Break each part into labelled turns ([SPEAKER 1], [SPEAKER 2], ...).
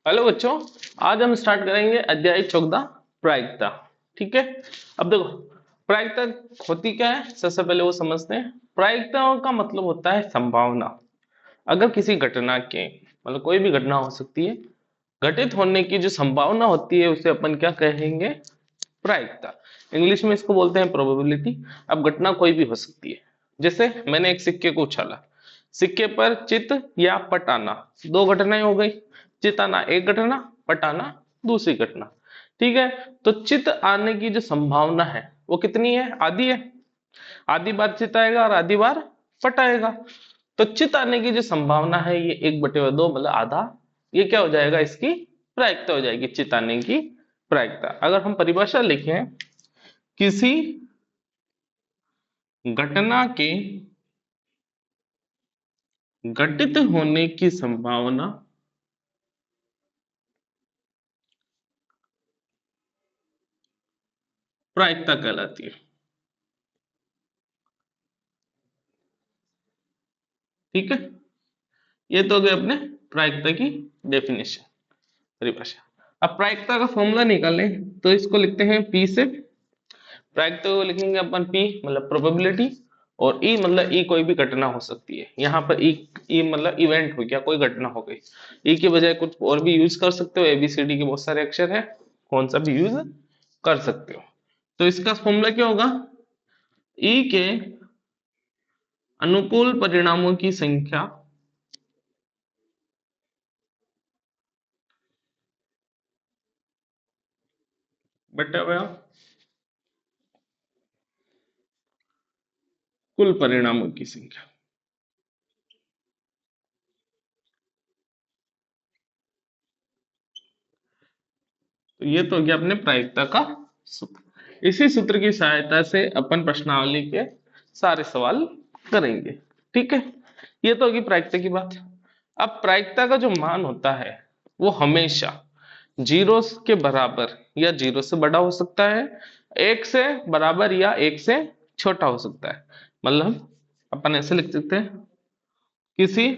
[SPEAKER 1] Hello बच्चों। आज हम स्टार्ट करेंगे अध्याय 14 प्रायिकता। ठीक है। अब देखो, प्रायिकता होती क्या है सबसे पहले वो समझते हैं। प्रायिकताओं का मतलब होता है संभावना। अगर किसी घटना के मतलब कोई भी घटना हो सकती है, घटित होने की जो संभावना होती है उसे अपन क्या कहेंगे? प्रायिकता। इंग्लिश में इसको बोलते हैं प्रोबेबिलिटी। अब घटना कोई भी हो सकती है। जैसे मैंने एक सिक्के को उछाला, सिक्के पर चित या पट आना, दो घटनाएं हो गई। चित आना एक घटना, पट आना दूसरी घटना। ठीक है। तो चित आने की जो संभावना है वो कितनी है? आधी है। आधी बार चित आएगा और आधी बार पट आएगा। तो चित आने की जो संभावना है ये 1/2 मतलब आधा। ये क्या हो जाएगा? इसकी प्रायिकता हो जाएगी, चित आने की प्रायिकता। अगर हम परिभाषा लिखें, किसी घटना के घटित होने की संभावना प्रायिकता कहलाती है। ठीक है। ये तो हो गया अपने प्रायिकता की डेफिनेशन, परिभाषा। अब प्रायिकता का फॉर्मूला निकालें तो इसको लिखते हैं पी से। प्रायिकता को लिखेंगे अपन पी मतलब प्रोबेबिलिटी, और ई मतलब ई कोई भी घटना हो सकती है। यहाँ पर ई ई मतलब इवेंट हो गया, कोई घटना हो गई। ई के बजाय कुछ और भी यूज कर सकते हो, एबीसीडी के बहुत सारे अक्षर है, कौन सा भी यूज कर सकते हो। तो इसका फॉर्मूला क्या होगा? ई के अनुकूल परिणामों की संख्या बटा हुआ कुल परिणामों की संख्या। तो ये तो हो गया अपने प्रायिकता का सूत्र। इसी सूत्र की सहायता से अपन प्रश्नावली के सारे सवाल करेंगे। ठीक है। ये तो होगी प्रायिकता की बात। अब प्रायिकता का जो मान होता है वो हमेशा जीरो के बराबर या जीरो से बड़ा हो सकता है, एक से बराबर या एक से छोटा हो सकता है। मतलब अपन ऐसे लिख सकते हैं, किसी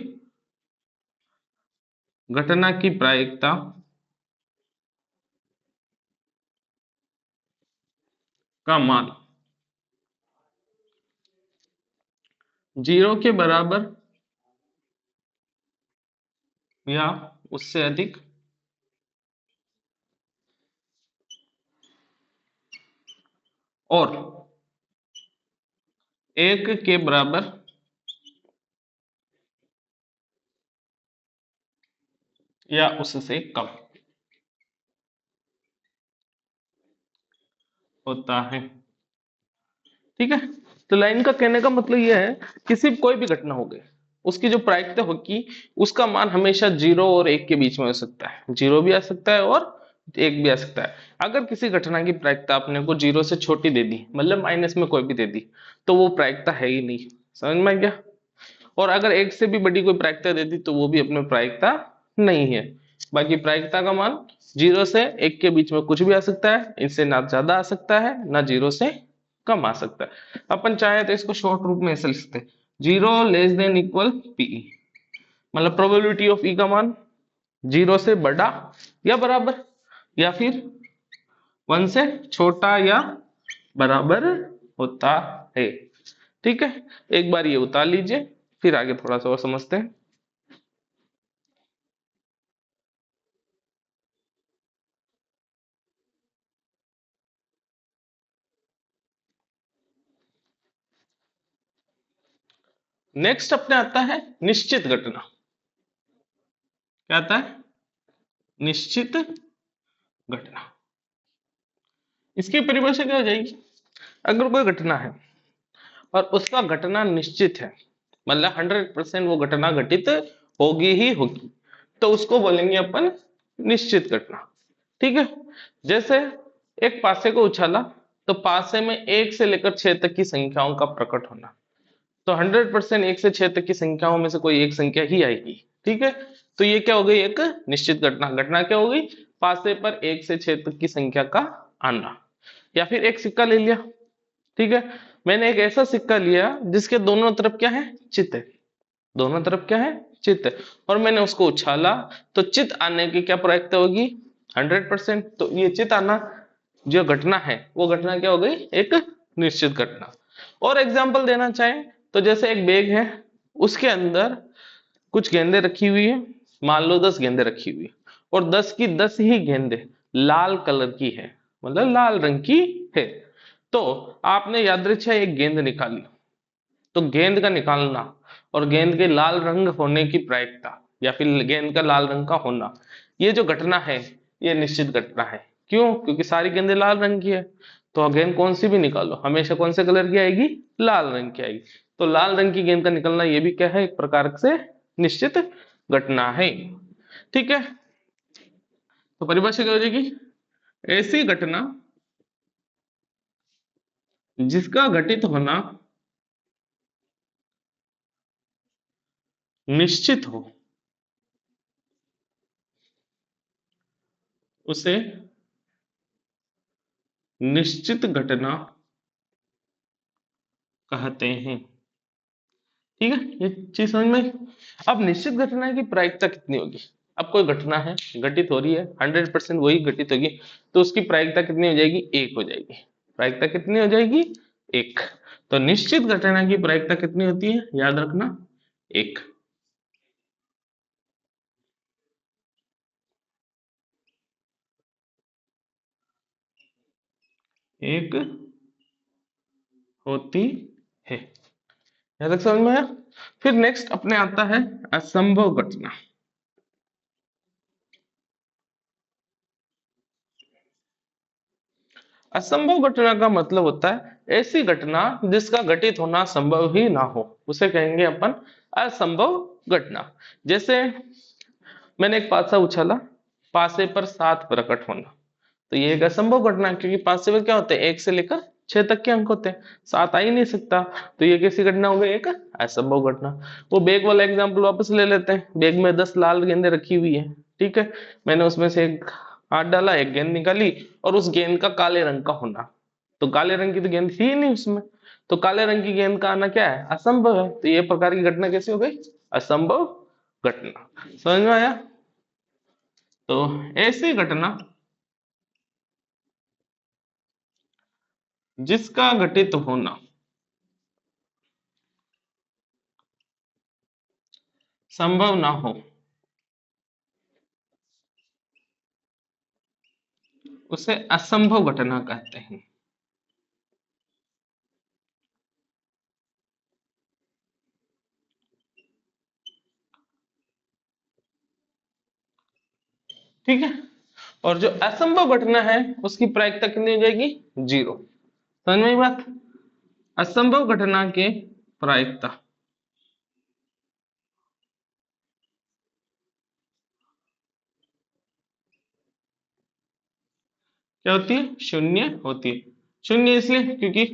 [SPEAKER 1] घटना की प्रायिकता का मान जीरो के बराबर या उससे अधिक और एक के बराबर या उससे कम होता है। ठीक है। तो लाइन का कहने का मतलब यह है, किसी कोई भी घटना हो गई, उसकी जो प्रायिकता होगी उसका मान हमेशा जीरो और एक के बीच में हो सकता है। जीरो भी आ सकता है और एक भी आ सकता है। अगर किसी घटना की प्रायिकता अपने को जीरो से छोटी दे दी, मतलब माइनस में कोई भी दे दी, तो वो प्रायिकता है ही नहीं। समझ में आ गया? और अगर एक से भी बड़ी कोई प्रायिकता दे दी तो वो भी अपने प्रायिकता नहीं है। बाकी प्रायिकता का मान जीरो से एक के बीच में कुछ भी आ सकता है, इससे ना ज्यादा आ सकता है ना जीरो से कम आ सकता है। अपन चाहे तो इसको शॉर्ट रूप में ऐसे लिख सकते हैं, zero less than equal PE. मतलब प्रोबेबिलिटी ऑफ ई का मान जीरो से बड़ा या बराबर, या फिर वन से छोटा या बराबर होता है। ठीक है। एक बार ये उतार लीजिए, फिर आगे थोड़ा सा और समझते हैं। नेक्स्ट अपने आता है निश्चित घटना। क्या आता है? निश्चित घटना। इसकी परिभाषा क्या हो जाएगी? अगर कोई घटना है और उसका घटना निश्चित है, मतलब 100% वो घटना घटित होगी ही होगी, तो उसको बोलेंगे अपन निश्चित घटना। ठीक है। जैसे एक पासे को उछाला, तो पासे में एक से लेकर 6 तक की संख्याओं का प्रकट होना। तो 100% एक से 6 तक की संख्याओं में से कोई एक संख्या ही आएगी। ठीक है। तो ये क्या हो गई? एक निश्चित घटना। घटना क्या हो गई? पासे पर एक से 6 तक की संख्या का आना। या फिर एक सिक्का ले लिया। ठीक है। मैंने एक ऐसा सिक्का लिया जिसके दोनों तरफ क्या है? चित है। दोनों तरफ क्या है? चित, और मैंने उसको उछाला तो चित आने की क्या प्रायिकता होगी? 100%। तो ये चित आना जो घटना है वो घटना क्या हो गई? एक निश्चित घटना। और एग्जाम्पल देना चाहें तो जैसे एक बैग है, उसके अंदर कुछ गेंदे रखी हुई है, मान लो 10 गेंदे रखी हुई, और 10 की 10 ही गेंदे लाल कलर की है, मतलब लाल रंग की है। तो आपने यादृच्छा एक गेंद निकाली, तो गेंद का निकालना और गेंद के लाल रंग होने की प्रायिकता या फिर गेंद का लाल रंग का होना, ये जो घटना है ये निश्चित घटना है। क्यों? क्योंकि सारी गेंदें लाल रंग की है, तो गेंद कौन सी भी निकालो हमेशा कौन से कलर की आएगी? लाल रंग की आएगी। तो लाल रंग की गेंद का निकलना ये भी क्या है? एक प्रकार से निश्चित घटना है। ठीक है, तो परिभाषा क्या हो जाएगी? ऐसी घटना जिसका घटित होना निश्चित हो, उसे निश्चित घटना कहते हैं। ठीक है, ये चीज समझ में आई? अब निश्चित घटना की प्रायिकता कितनी होगी? अब कोई घटना है घटित हो रही है, 100% वही घटित होगी, तो उसकी प्रायिकता कितनी हो जाएगी? 1 हो जाएगी। प्रायिकता कितनी हो जाएगी? 1। तो निश्चित घटना की प्रायिकता कितनी होती है? याद रखना, 1। एक होती है। याद तक समझ में आया? फिर नेक्स्ट अपने आता है असंभव घटना। असंभव घटना का मतलब होता है ऐसी घटना जिसका घटित होना संभव ही ना हो, उसे कहेंगे अपन असंभव घटना। जैसे मैंने एक पासा उछाला, पासे पर 7 प्रकट होना, तो ये एक असंभव घटना है, क्योंकि पासे में क्या होते हैं? 1 से लेकर 6 तक के अंक होते हैं, 7 आ ही नहीं सकता। तो ये कैसी घटना हो गई? एक असंभव घटना। वो बैग वाला एग्जाम्पल वापस ले लेते हैं। बैग में 10 लाल गेंदें रखी हुई है, ठीक है, मैंने उसमें से एक हाथ डाला, एक गेंद निकाली, और उस गेंद का काले रंग का होना, तो काले रंग की तो गेंद थी ही नहीं उसमें, तो काले रंग की गेंद का आना क्या है? असंभव है। तो ये प्रकार की घटना कैसी हो गई? असंभव घटना। समझ में आया? तो ऐसी घटना जिसका घटित होना संभव ना हो, उसे असंभव घटना कहते हैं। ठीक है, और जो असंभव घटना है उसकी प्रायिकता कितनी हो जाएगी? 0। समझ में आई बात? असंभव घटना के प्रायिकता क्या होती है? 0 होती है। 0 इसलिए क्योंकि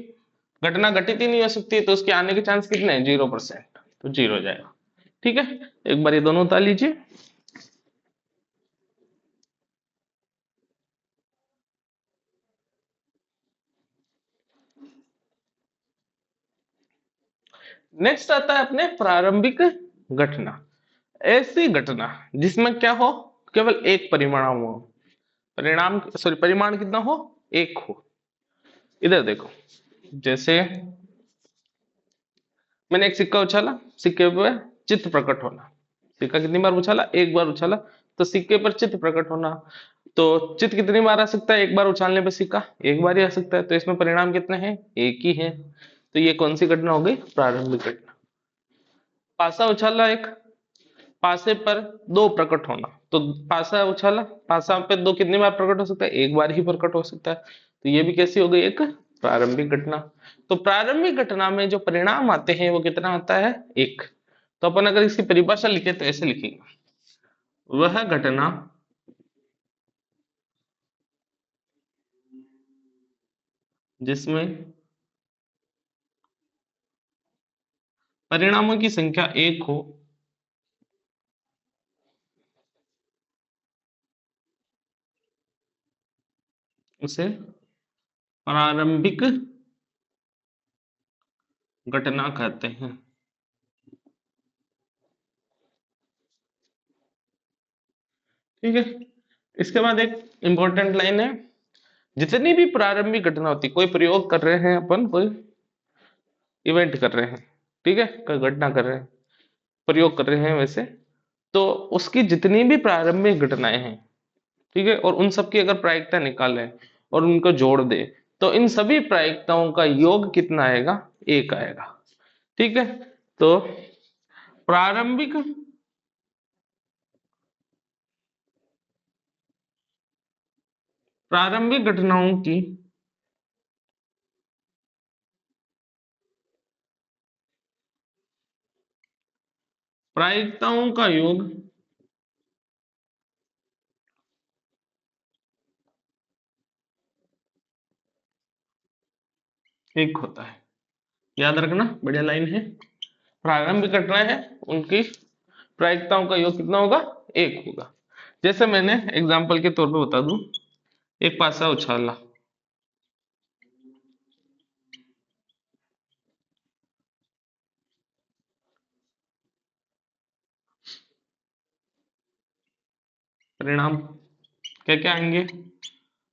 [SPEAKER 1] घटना घटित ही नहीं हो सकती, तो उसके आने के चांस कितने हैं? 0%, तो 0 हो जाएगा। ठीक है, एक बार ये दोनों उतार लीजिए। नेक्स्ट आता है अपने प्रारंभिक घटना। ऐसी घटना जिसमें क्या हो? केवल एक परिमाण हो, परिणाम सॉरी परिमाण कितना हो? 1 हो। इधर देखो, जैसे मैंने एक सिक्का उछाला, सिक्के पर चित्र प्रकट होना। सिक्का कितनी बार उछाला? 1 बार उछाला, तो सिक्के पर चित्र प्रकट होना। तो चित्र कितनी बार आ सकता है? 1 बार उछालने पर सिक्का 1 बार ही आ सकता है, तो इसमें परिणाम कितने हैं? 1 ही है। तो ये कौन सी घटना हो गई? प्रारंभिक घटना। पासा उछाला एक, पासे पर 2 प्रकट होना, तो पासा उछाला, पासा पे 2 कितनी बार प्रकट हो सकता है? 1 बार ही प्रकट हो सकता है, तो ये भी कैसी हो गई? एक प्रारंभिक घटना। तो प्रारंभिक घटना में जो परिणाम आते हैं वो कितना आता है? 1। तो अपन अगर इसकी परिभाषा लिखे तो ऐसे लिखेंगे, वह घटना जिसमें परिणामों की संख्या 1 हो, उसे प्रारंभिक घटना कहते हैं। ठीक है। इसके बाद एक इंपॉर्टेंट लाइन है, जितनी भी प्रारंभिक घटना होती, कोई प्रयोग कर रहे हैं अपन, कोई इवेंट कर रहे हैं, ठीक है, कोई घटना कर रहे हैं, प्रयोग कर रहे हैं वैसे, तो उसकी जितनी भी प्रारंभिक घटनाएं हैं, ठीक है, और उन सब की अगर प्रायिकता निकालें और उनको जोड़ दे, तो इन सभी प्रायिकताओं का योग कितना आएगा? एक आएगा। ठीक है, तो प्रारंभिक प्रारंभिक घटनाओं की प्रायिकताओं का योग एक होता है। याद रखना, बढ़िया लाइन है। प्रारंभिक घटनाएं हैं, उनकी प्रायिकताओं का योग कितना होगा? एक होगा। जैसे मैंने एग्जाम्पल के तौर पे बता दूं, एक पासा उछाला, परिणाम क्या क्या आएंगे?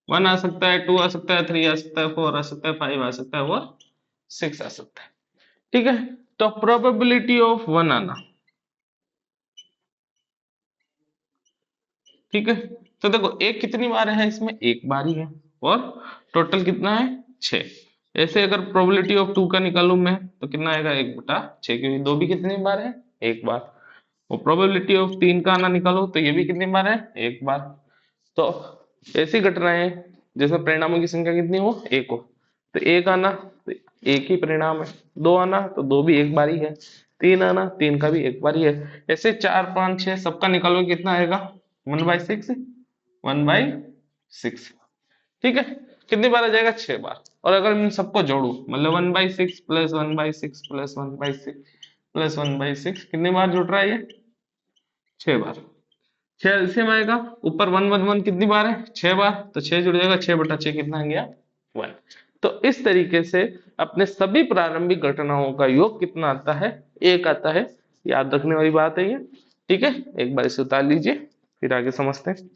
[SPEAKER 1] 1 आ सकता है, 2 आ सकता है, 3 आ सकता है, 4 आ सकता है, 5 आ सकता है और 6 आ सकता है। ठीक है, तो प्रोबेबिलिटी ऑफ 1 आना, ठीक है, तो देखो एक कितनी बार है इसमें? एक बार ही है, और टोटल कितना है? 6। ऐसे अगर प्रोबेबिलिटी ऑफ 2 का निकालूं मैं, तो कितना आएगा? 1/6, क्योंकि 2 भी कितनी बार है? एक बार। और प्रोबेबिलिटी ऑफ 3 का आना निकालो, तो ये भी कितनी बार है? एक बार। तो ऐसी घटनाएं जैसे परिणामों की संख्या कितनी हो? एक हो, तो एक आना तो एक ही परिणाम है, दो आना तो दो भी एक बार ही है, तीन आना तीन का भी एक बार ही है। ऐसे 4 5 6 सबका निकालो, कितना आएगा? 1/6, 1/6। ठीक है, कितनी बार आ जाएगा? 6 बार। और अगर इन सबको जोड़ू, मतलब 1/6 प्लस 1/6 प्लस 1/6 प्लस 1/6, कितनी बार जुड़ रहा है ये? 6 बार। 6 एलसीएम आएगा, ऊपर 1 1 1 कितनी बार है? 6 बार, तो 6 जुड़ जाएगा, 6/6 कितना आ गया? 1। तो इस तरीके से अपने सभी प्रारंभिक घटनाओं का योग कितना आता है? एक आता है। याद रखने वाली बात है ये। ठीक है, एक बार इसे उतार लीजिए, फिर आगे समझते हैं।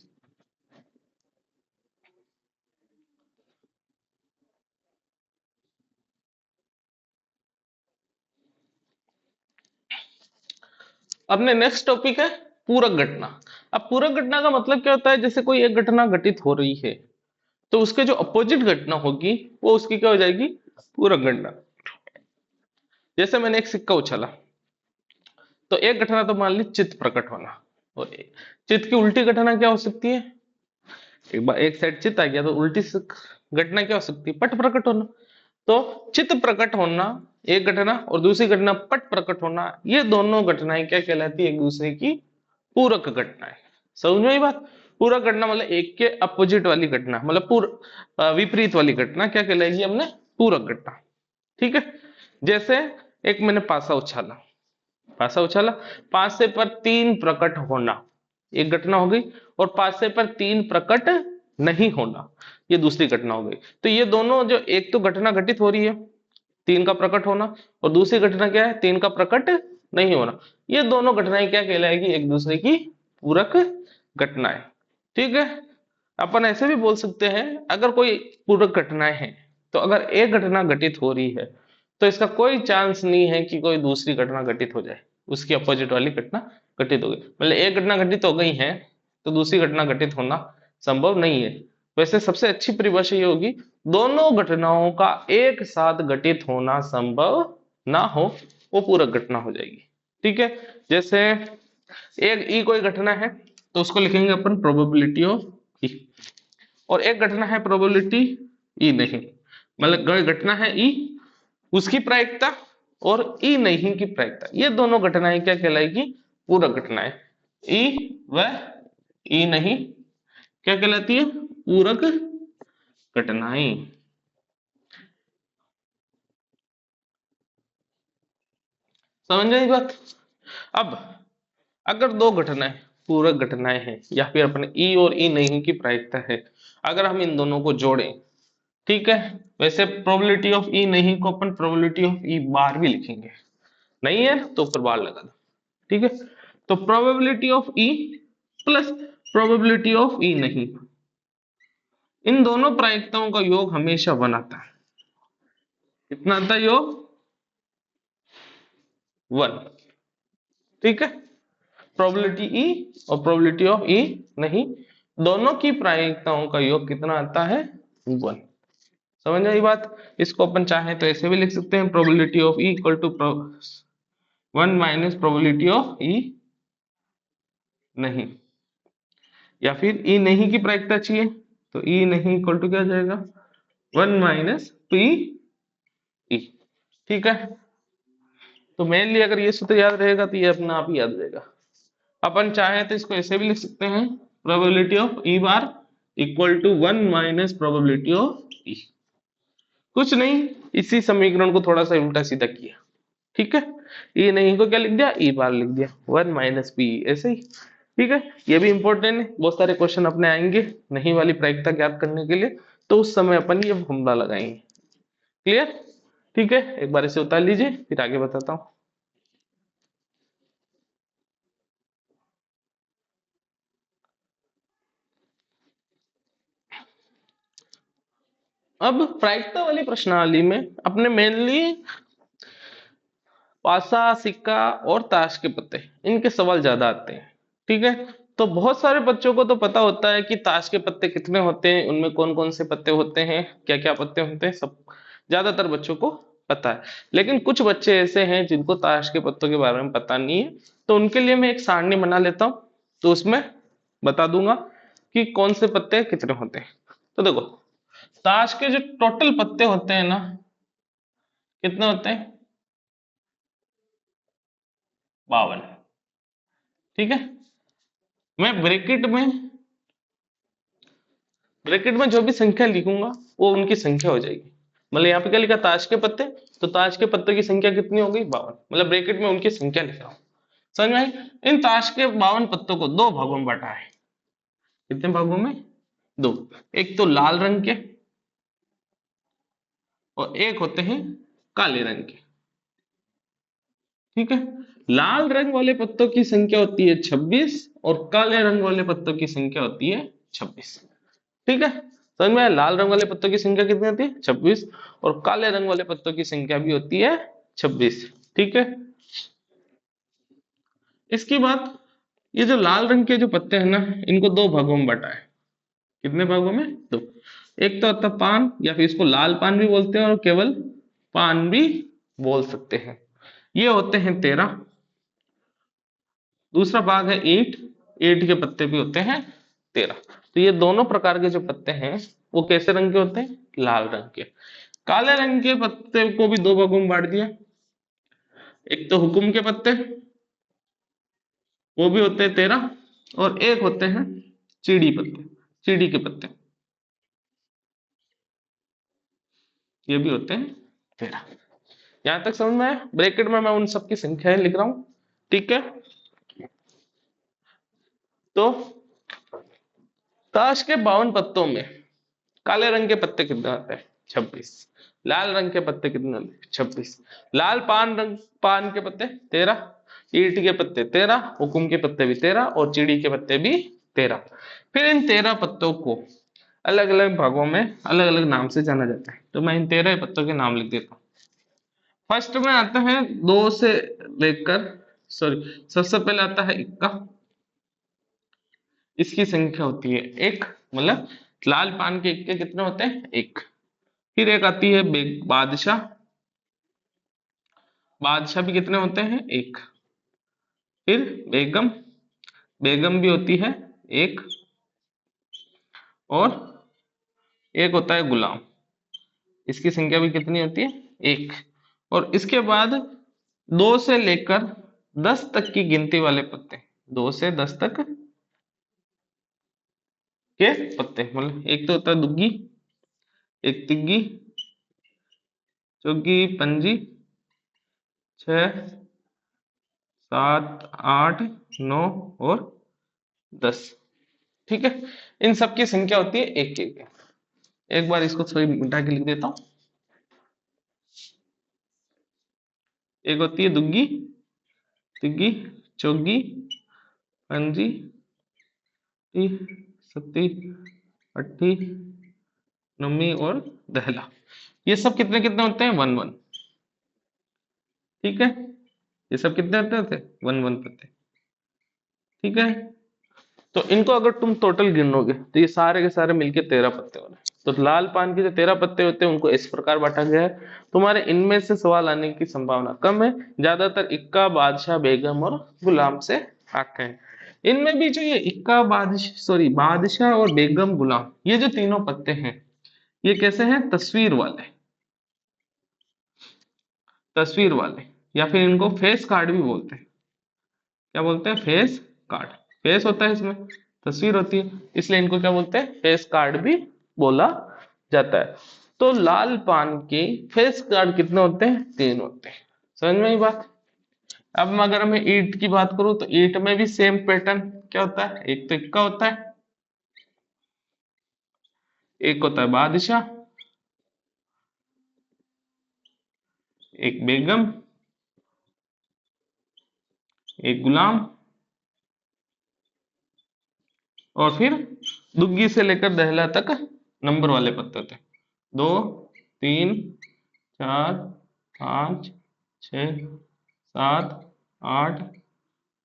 [SPEAKER 1] अपने नेक्स्ट टॉपिक है पूरक घटना। अब पूरक घटना का मतलब क्या होता है? जैसे कोई एक घटना घटित हो रही है, तो उसके जो अपोजिट घटना होगी वो उसकी क्या हो जाएगी? पूरक घटना। जैसे मैंने एक सिक्का उछाला, तो एक घटना तो मान ली चित्त प्रकट होना, और चित्त की उल्टी घटना क्या हो सकती है? एक बार एक साइड चित्त आ गया, तो उल्टी घटना क्या हो सकती है? पट प्रकट होना। तो चित्त प्रकट होना एक घटना, और दूसरी घटना पट प्रकट होना, ये दोनों घटनाएं क्या कहलाती है? एक दूसरे की पूरक घटनाएं। समझ में आई बात? पूरक घटना मतलब एक के अपोजिट वाली घटना, मतलब विपरीत वाली घटना क्या कहलाएगी हमने? पूरक घटना। ठीक है, जैसे एक मैंने पासा उछाला, पासा उछाला, पासे पर तीन प्रकट होना, एक घटना हो गई। और पासे पर तीन प्रकट नहीं होना, ये दूसरी घटना हो गई। तो ये दोनों जो, एक तो घटना घटित हो रही है तीन का प्रकट होना, और दूसरी घटना क्या है? तीन का प्रकट नहीं होना। ये दोनों घटनाएं क्या कहलाएगी? एक दूसरे की पूरक घटनाएं। ठीक है, अपन ऐसे भी बोल सकते हैं, अगर कोई पूरक घटनाएं हैं, तो अगर एक घटना घटित हो रही है, तो इसका कोई चांस नहीं है कि कोई दूसरी घटना घटित हो जाए, उसकी अपोजिट वाली घटना घटित हो गई। मतलब एक घटना घटित हो गई है, तो दूसरी घटना घटित होना संभव नहीं है। वैसे सबसे अच्छी परिभाषा ये होगी, दोनों घटनाओं का एक साथ घटित होना संभव ना हो, वो पूरक घटना हो जाएगी। ठीक है, जैसे एक ई कोई घटना है, तो उसको लिखेंगे अपन प्रोबेबिलिटी ऑफ ई। और एक घटना है प्रोबेबिलिटी ई नहीं, मतलब कोई घटना है ई, उसकी प्रायिकता और ई नहीं की प्रायिकता, ये दोनों घटनाएं क्या कहलाएगी? पूरक घटनाएं। ई व ई नहीं क्या कहलाती है? पूरक घटनाएं। समझ आई बात? अब अगर दो घटनाएं पूरक घटनाएं हैं, या फिर अपने ई और ई नहीं की प्रायिकता है, अगर हम इन दोनों को जोड़ें, ठीक है, वैसे प्रोबेबिलिटी ऑफ ई नहीं को अपन प्रोबेबिलिटी ऑफ ई बार भी लिखेंगे, नहीं है तो ऊपर बार लगा दो। ठीक है, तो probability of E plus probability of E नहीं। इन दोनों प्रायिकताओं का योग हमेशा 1 आता है। कितना आता है योग? 1। ठीक है, प्रोबेबिलिटी ई और प्रोबेबिलिटी ऑफ ई नहीं, दोनों की प्रायिकताओं का योग कितना आता है? 1। समझ आई बात? इसको अपन चाहे तो ऐसे भी लिख सकते हैं, probability of E equal to 1 minus probability of E नहीं। या फिर ई नहीं की प्रायिकता चाहिए तो ई नहीं इक्वल टू क्या आ जाएगा? 1 माइनस पी ई। ठीक है, तो मेनली अगर ये सूत्र याद रहेगा तो ये अपना आप ही याद रहेगा। अपन चाहे तो इसको ऐसे भी लिख सकते हैं, probability of E bar equal to 1 minus probability of E. कुछ नहीं, इसी समीकरण को थोड़ा सा उल्टा सीधा किया। ठीक है, ई नहीं को क्या लिख दिया? ई बार लिख दिया, 1 माइनस पी, ऐसे ही। ठीक है, ये भी इंपॉर्टेंट है, बहुत सारे क्वेश्चन अपने आएंगे नहीं वाली प्रायिकता ज्ञात करने के लिए, तो उस समय अपन ये फॉर्मूला लगाएंगे। क्लियर? ठीक है, एक बार इसे उतार लीजिए फिर आगे बताता हूँ। अब प्रायिकता वाली प्रश्नावली में अपने मेनली पासा, सिक्का और ताश के पत्ते, इनके सवाल ज्यादा आते हैं। ठीक है, तो बहुत सारे बच्चों को तो पता होता है कि ताश के पत्ते कितने होते हैं, उनमें कौन कौन से पत्ते होते हैं, क्या क्या पत्ते होते हैं, सब ज्यादातर बच्चों को पता है। लेकिन कुछ बच्चे ऐसे हैं जिनको ताश के पत्तों के बारे में पता नहीं है, तो उनके लिए मैं एक सारणी बना लेता हूँ, तो उसमें बता दूंगा कि कौन से पत्ते कितने होते हैं। तो देखो, ताश के जो टोटल पत्ते होते हैं ना, कितने होते हैं? 52। ठीक है, मैं ब्रैकेट में जो भी संख्या लिखूंगा वो उनकी संख्या हो जाएगी। मतलब यहाँ पे क्या लिखा? ताश के पत्ते, तो ताश के पत्तों की संख्या कितनी हो गई? 52। मतलब ब्रैकेट में उनकी संख्या लिख रहा हूँ। समझ में आई? इन ताश के 52 पत्तों को दो भागों में बांटा है। कितने भागों में? दो। एक तो लाल रंग के और एक होते हैं काले रंग के। ठीक है, लाल रंग वाले पत्तों की संख्या होती है 26 और काले रंग वाले पत्तों की संख्या होती है 26। ठीक है, समझ में आया? लाल रंग वाले पत्तों की संख्या कितनी होती है? 26। और काले रंग वाले पत्तों की संख्या भी होती है 26। ठीक है, इसके बाद ये जो लाल रंग के जो पत्ते हैं ना, इनको दो भागों में बांटा है। कितने भागों में? दो। एक तो होता है पान, या फिर इसको लाल पान भी बोलते हैं और केवल पान भी बोल सकते हैं, ये होते हैं 13। दूसरा भाग है ईंट, ईंट के पत्ते भी होते हैं 13। तो ये दोनों प्रकार के जो पत्ते हैं वो कैसे रंग के होते हैं? लाल रंग के। काले रंग के पत्ते को भी दो भागों में बांट दिया। एक तो हुकुम के पत्ते, वो भी होते हैं 13, और एक होते हैं चीड़ी पत्ते, चीड़ी के पत्ते, ये भी होते हैं 13। यहां तक समझ में आया? ब्रैकेट में मैं उन सबकी संख्याएं लिख रहा हूं। ठीक है, तो ताश के 52 पत्तों में काले रंग के पत्ते कितने होते हैं? 26। लाल रंग के पत्ते कितने होते हैं? 26। लाल पान के पत्ते 13, ईंट के पत्ते 13, हुकुम के पत्ते भी 13 और चिड़ी के पत्ते भी 13। फिर इन 13 पत्तों को अलग अलग भागों में अलग अलग नाम से जाना जाता है, तो मैं इन 13 पत्तों के नाम लिख देता हूँ। फर्स्ट में आता है दो से लेकर, सॉरी, सबसे पहले आता है इक्का, इसकी संख्या होती है एक। मतलब लाल पान के इक्के कितने होते हैं? एक। फिर एक आती है बादशाह, बादशाह भी कितने होते हैं? एक। फिर बेगम, बेगम भी होती है एक। और एक होता है गुलाम, इसकी संख्या भी कितनी होती है? एक। और इसके बाद 2 से लेकर 10 तक की गिनती वाले पत्ते, 2 से 10 तक के पत्ते, मतलब एक तो होता है दुग्गी, एक तिग्गी, चौगी, पंजी, 6, 7, 8, 9 और 10। ठीक है, इन सब की संख्या होती है एक एक। एक बार इसको थोड़ी मिटा के लिख देता हूं। एक होती है दुग्गी, तिग्गी, चौगी, पंजी, सत्ती, अट्ठी, नम्मी और दहला। ये सब कितने कितने होते हैं? 1 1। ठीक है, ये सब कितने होते थे? 1 1 पत्ते। ठीक है, तो इनको अगर तुम टोटल गिनोगे तो ये सारे के सारे मिलके 13 पत्ते हो रहे हैं। तो लाल पान के जो 13 पत्ते होते हैं उनको इस प्रकार बांटा गया है। तुम्हारे इनमें से सवाल आने की संभावना कम है, ज्यादातर इक्का, बादशाह, बेगम और गुलाम से आते हैं। इनमें भी जो ये इक्का, बादशाह और बेगम, गुलाम, ये जो तीनों पत्ते हैं ये कैसे हैं? तस्वीर वाले, तस्वीर वाले, या फिर इनको फेस कार्ड भी बोलते हैं। क्या बोलते हैं? Face card. फेस होता है इसमें, तस्वीर होती है, इसलिए इनको क्या बोलते हैं? फेस कार्ड भी बोला जाता है। तो लाल पान के फेस कार्ड कितने होते हैं? 3 होते हैं। समझ में आई बात? अब अगर मैं ईंट की बात करूं तो ईंट में भी सेम पैटर्न क्या होता है? एक तो इक्का होता है, एक होता है बादशाह, एक बेगम, एक गुलाम, और फिर दुग्गी से लेकर दहला तक नंबर वाले पत्ते होते हैं। 2 3 4 5 6 7 8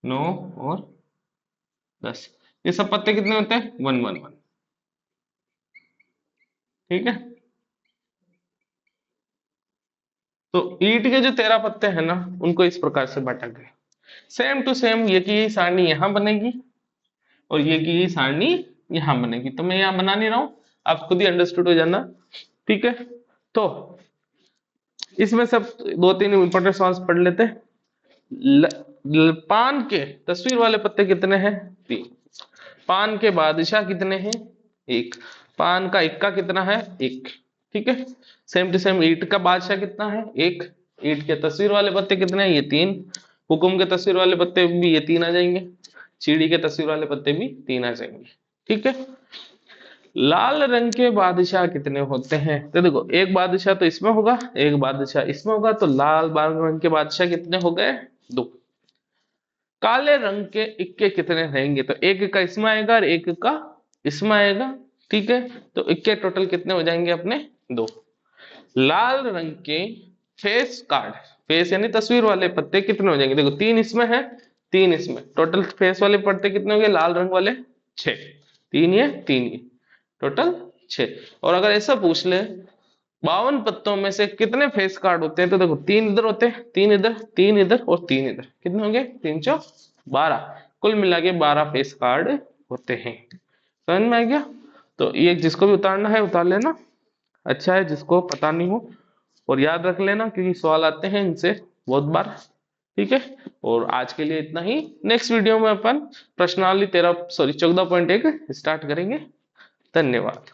[SPEAKER 1] 9 और 10। ये सब पत्ते कितने होते हैं? 1 1 1। ठीक है, तो ईंट के जो 13 पत्ते हैं ना उनको इस प्रकार से बांटा गया। सेम टू सेम ये की सारणी यहां बनेगी और ये की सारणी यहां बनेगी, तो मैं यहां बना नहीं रहा हूं, आप खुद ही अंडरस्टूड हो जाना। ठीक है, तो इसमें सब 2 3 इंपॉर्टेंट सवाल पढ़ लेते हैं। पान के तस्वीर वाले पत्ते कितने हैं? 3। पान के बादशाह कितने हैं? 1। पान का इक्का कितना है? 1। ठीक है, सेम टू सेम ईंट का बादशाह कितना है? 1। ईंट के तस्वीर वाले पत्ते कितने हैं? ये 3। हुकुम के तस्वीर वाले पत्ते भी ये 3 आ जाएंगे, सीढ़ी के तस्वीर वाले पत्ते भी 3 आ जाएंगे। ठीक है, लाल रंग के बादशाह कितने होते हैं? तो देखो, एक बादशाह तो इसमें होगा, एक बादशाह इसमें होगा, तो लाल रंग के बादशाह कितने हो गए? 2। काले रंग के इक्के कितने रहेंगे? तो एक का इसमें आएगा और एक का इसमें आएगा। ठीक है, तो इक्के टोटल कितने हो जाएंगे अपने? 2। लाल रंग के फेस कार्ड, फेस यानी तस्वीर वाले पत्ते कितने हो जाएंगे? देखो, 3 इसमें है, 3 इसमें, टोटल फेस वाले पत्ते कितने हो गए लाल रंग वाले? 6। 3 ये 3 ये, टोटल 6। और अगर ऐसा पूछ ले 52 पत्तों में से कितने फेस कार्ड होते हैं, तो देखो 3 इधर होते हैं, 3 इधर, 3 इधर और 3 इधर, कितने होंगे? 3 चौ 12, कुल मिला के 12 फेस कार्ड होते हैं। समझ में आ गया? तो ये जिसको भी उतारना है उतार लेना, अच्छा है जिसको पता नहीं हो, और याद रख लेना क्योंकि सवाल आते हैं इनसे बहुत बार। ठीक है, और आज के लिए इतना ही। नेक्स्ट वीडियो में अपन प्रश्नावली 14.1 स्टार्ट करेंगे। धन्यवाद।